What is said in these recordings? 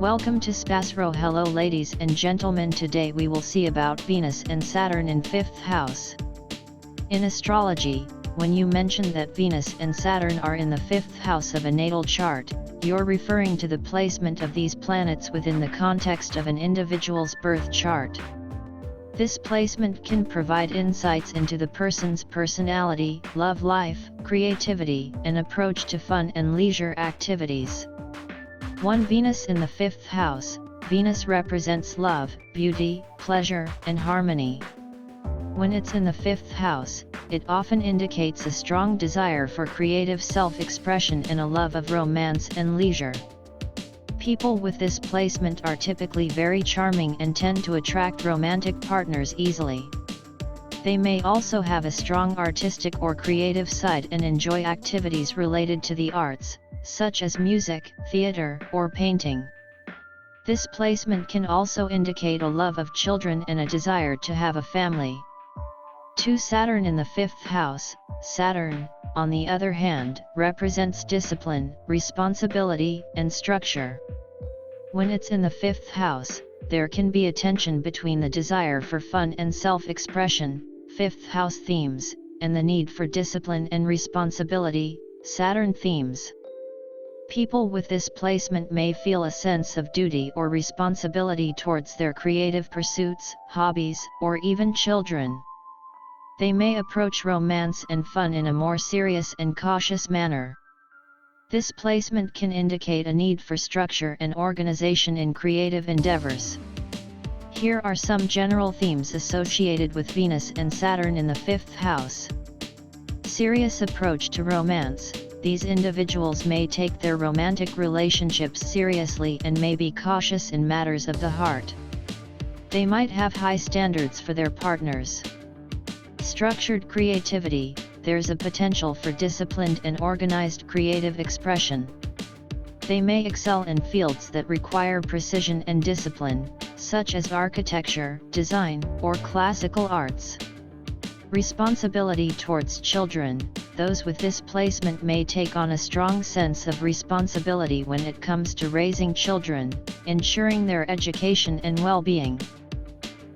Welcome to SPASRO. Hello ladies and gentlemen, today we will see about Venus and Saturn in 5th house. In astrology, when you mention that Venus and Saturn are in the 5th house of a natal chart, you're referring to the placement of these planets within the context of an individual's birth chart. This placement can provide insights into the person's personality, love life, creativity, and approach to fun and leisure activities. 1. Venus in the 5th house. Venus represents love, beauty, pleasure, and harmony. When it's in the 5th house, it often indicates a strong desire for creative self-expression and a love of romance and leisure. People with this placement are typically very charming and tend to attract romantic partners easily. They may also have a strong artistic or creative side and enjoy activities related to the arts, such as music, theater, or painting. This placement can also indicate a love of children and a desire to have a family. 2. Saturn in the 5th house. Saturn, on the other hand, represents discipline, responsibility, and structure. When it's in the 5th house, there can be a tension between the desire for fun and self-expression, 5th house themes, and the need for discipline and responsibility, Saturn themes. People with this placement may feel a sense of duty or responsibility towards their creative pursuits, hobbies, or even children. They may approach romance and fun in a more serious and cautious manner. This placement can indicate a need for structure and organization in creative endeavors. Here are some general themes associated with Venus and Saturn in the 5th house. Serious approach to romance. These individuals may take their romantic relationships seriously and may be cautious in matters of the heart. They might have high standards for their partners. Structured creativity. There's a potential for disciplined and organized creative expression. They may excel in fields that require precision and discipline, such as architecture, design, or classical arts. Responsibility towards children. Those with this placement may take on a strong sense of responsibility when it comes to raising children, ensuring their education and well-being.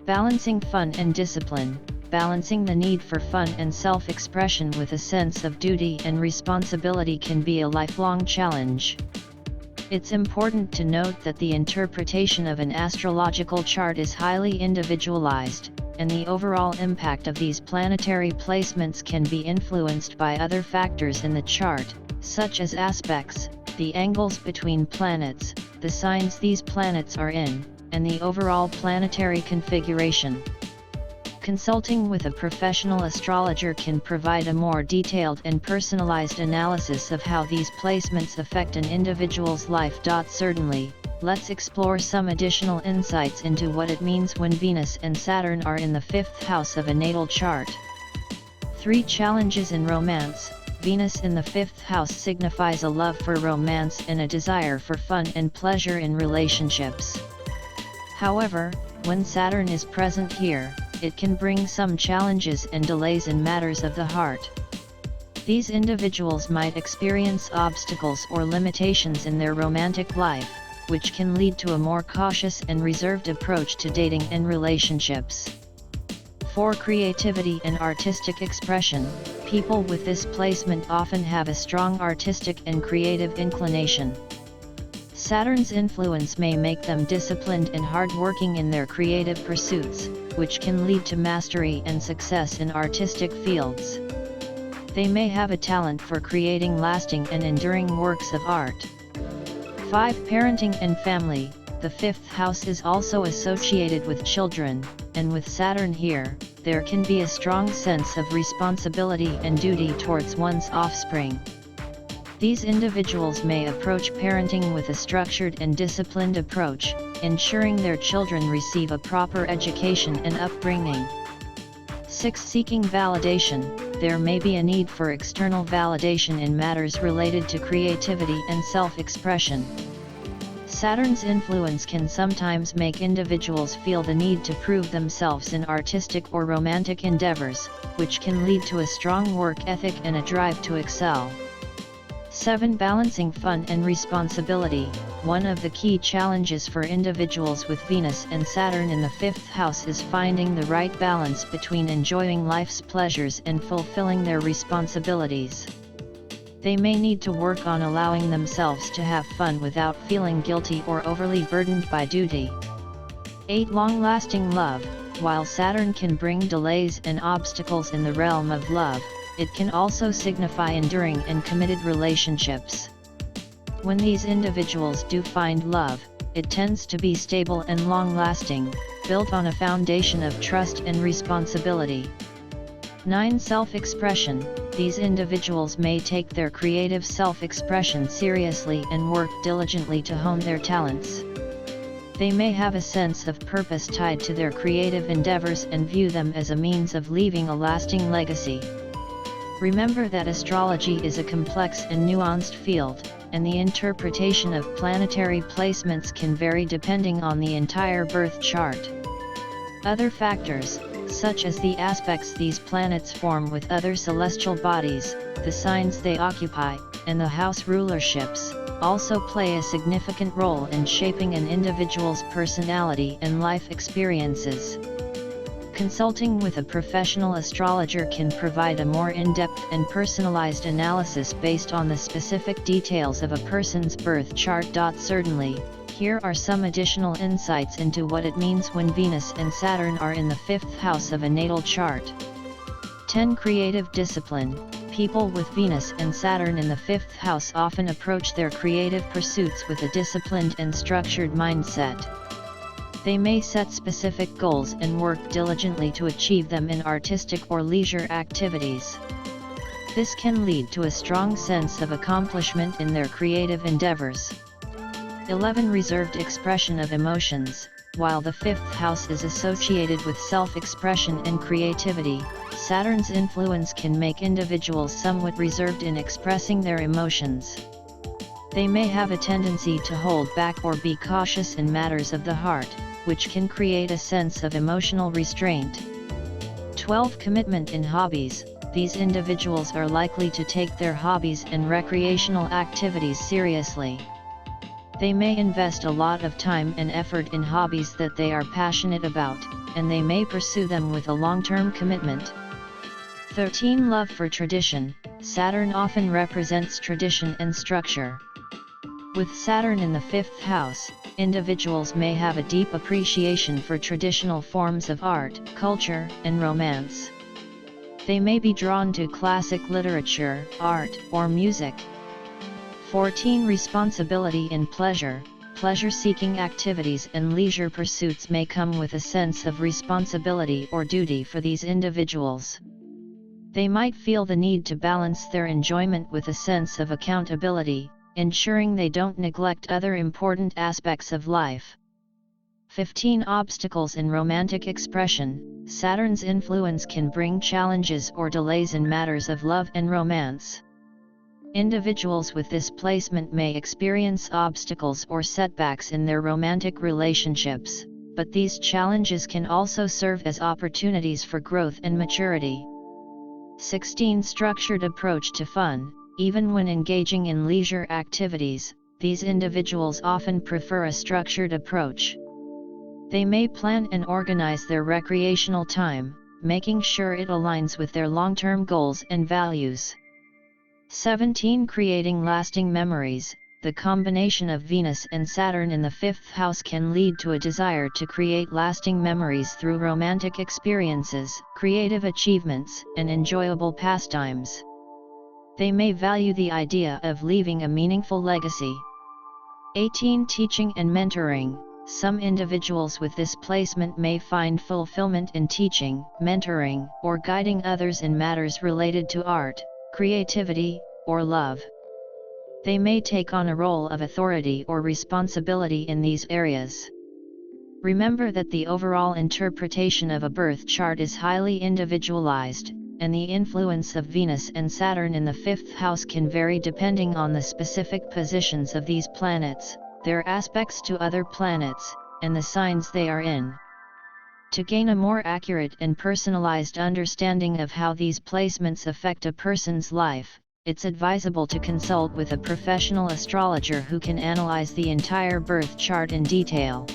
Balancing fun and discipline. Balancing the need for fun and self-expression with a sense of duty and responsibility can be a lifelong challenge. It's important to note that the interpretation of an astrological chart is highly individualized, and the overall impact of these planetary placements can be influenced by other factors in the chart, such as aspects, the angles between planets, the signs these planets are in, and the overall planetary configuration. Consulting with a professional astrologer can provide a more detailed and personalized analysis of how these placements affect an individual's life. Certainly, let's explore some additional insights into what it means when Venus and Saturn are in the 5th house of a natal chart. 3 Challenges in romance. Venus in the 5th house signifies a love for romance and a desire for fun and pleasure in relationships. However, when Saturn is present here, it can bring some challenges and delays in matters of the heart. These individuals might experience obstacles or limitations in their romantic life, which can lead to a more cautious and reserved approach to dating and relationships. 4 Creativity and artistic expression. People with this placement often have a strong artistic and creative inclination. Saturn's influence may make them disciplined and hardworking in their creative pursuits, which can lead to mastery and success in artistic fields. They may have a talent for creating lasting and enduring works of art. 5 Parenting and family. The 5th house is also associated with children, and with Saturn here, there can be a strong sense of responsibility and duty towards one's offspring. These individuals may approach parenting with a structured and disciplined approach, ensuring their children receive a proper education and upbringing. 6 Seeking validation. There may be a need for external validation in matters related to creativity and self-expression. Saturn's influence can sometimes make individuals feel the need to prove themselves in artistic or romantic endeavors, which can lead to a strong work ethic and a drive to excel. 7. Balancing fun and responsibility. one of the key challenges for individuals with Venus and Saturn in the 5th house is finding the right balance between enjoying life's pleasures and fulfilling their responsibilities. They may need to work on allowing themselves to have fun without feeling guilty or overly burdened by duty. 8. Long-lasting love. While Saturn can bring delays and obstacles in the realm of love, it can also signify enduring and committed relationships. When these individuals do find love, it tends to be stable and long-lasting, built on a foundation of trust and responsibility. 9. Self-expression. These individuals may take their creative self-expression seriously and work diligently to hone their talents. They may have a sense of purpose tied to their creative endeavors and view them as a means of leaving a lasting legacy. Remember that astrology is a complex and nuanced field, and the interpretation of planetary placements can vary depending on the entire birth chart. Other factors, such as the aspects these planets form with other celestial bodies, the signs they occupy, and the house rulerships, also play a significant role in shaping an individual's personality and life experiences. Consulting with a professional astrologer can provide a more in-depth and personalized analysis based on the specific details of a person's birth chart. Certainly, here are some additional insights into what it means when Venus and Saturn are in the 5th house of a natal chart. 10. Creative discipline. People with Venus and Saturn in the 5th house often approach their creative pursuits with a disciplined and structured mindset. They may set specific goals and work diligently to achieve them in artistic or leisure activities. This can lead to a strong sense of accomplishment in their creative endeavors. 11. Reserved expression of emotions. While the 5th house is associated with self-expression and creativity, Saturn's influence can make individuals somewhat reserved in expressing their emotions. They may have a tendency to hold back or be cautious in matters of the heart, which can create a sense of emotional restraint. 12. Commitment in hobbies. These individuals are likely to take their hobbies and recreational activities seriously. They may invest a lot of time and effort in hobbies that they are passionate about, and they may pursue them with a long-term commitment. 13. Love for tradition. Saturn often represents tradition and structure. With Saturn in the 5th house, individuals may have a deep appreciation for traditional forms of art, culture, and romance. They may be drawn to classic literature, art, or music. 14. Responsibility in pleasure. Pleasure-seeking activities and leisure pursuits may come with a sense of responsibility or duty for these individuals. They might feel the need to balance their enjoyment with a sense of accountability, ensuring they don't neglect other important aspects of life. 15. Obstacles in romantic expression. Saturn's influence can bring challenges or delays in matters of love and romance. Individuals with this placement may experience obstacles or setbacks in their romantic relationships, but these challenges can also serve as opportunities for growth and maturity. 16. Structured approach to fun. Even when engaging in leisure activities, these individuals often prefer a structured approach. They may plan and organize their recreational time, making sure it aligns with their long-term goals and values. 17. Creating lasting memories. The combination of Venus and Saturn in the 5th house can lead to a desire to create lasting memories through romantic experiences, creative achievements, and enjoyable pastimes. They may value the idea of leaving a meaningful legacy. 18. Teaching and mentoring. Some individuals with this placement may find fulfillment in teaching, mentoring, or guiding others in matters related to art, creativity, or love. They may take on a role of authority or responsibility in these areas. Remember that the overall interpretation of a birth chart is highly individualized, and the influence of Venus and Saturn in the 5th house can vary depending on the specific positions of these planets, their aspects to other planets, and the signs they are in. To gain a more accurate and personalized understanding of how these placements affect a person's life, it's advisable to consult with a professional astrologer who can analyze the entire birth chart in detail.